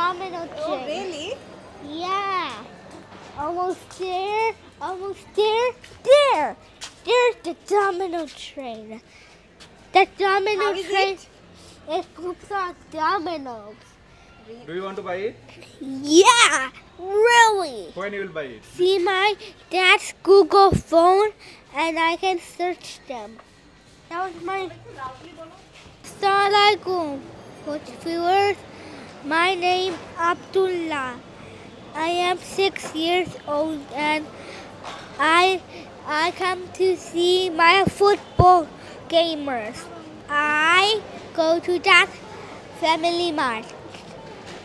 domino train. Oh, really? Yeah. Almost there. Almost there. There. There's the domino train. The domino How is train. it? It poops on dominoes. Do you want to buy it? Yeah. Really. When you will buy it? See my dad's Google phone and I can search them. That was my. Assalamualaikum. Watch viewers. My name Abdullah. I am 6 years old and I come to see my football gamers. I go to that family mart.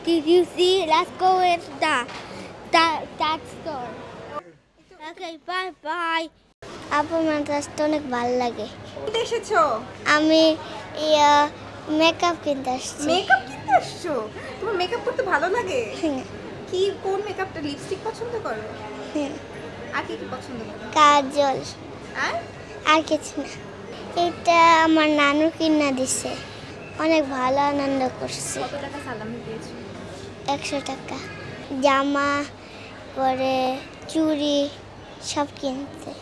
Did you see? Let's go into that store. Okay, bye bye. আপু মাদ্রাসটা অনেক ভালো লাগে। কিনতে এসেছো? আমি makeup কিনতে আসছি। Makeup কিনতে আসছো? তোমার মেকআপ করতে ভালো লাগে? কি কোন মেকআপটা লিপস্টিক পছন্দ করো? আর কি কি পছন্দ করো? কাজল। আর কিছু না। এটা আমার নানু কিনা দিছে। অনেক ভালো আনন্দ করছি। কত টাকা সালামি দিয়েছো? 100 টাকা। জামা পরে চুড়ি সব কিনতে।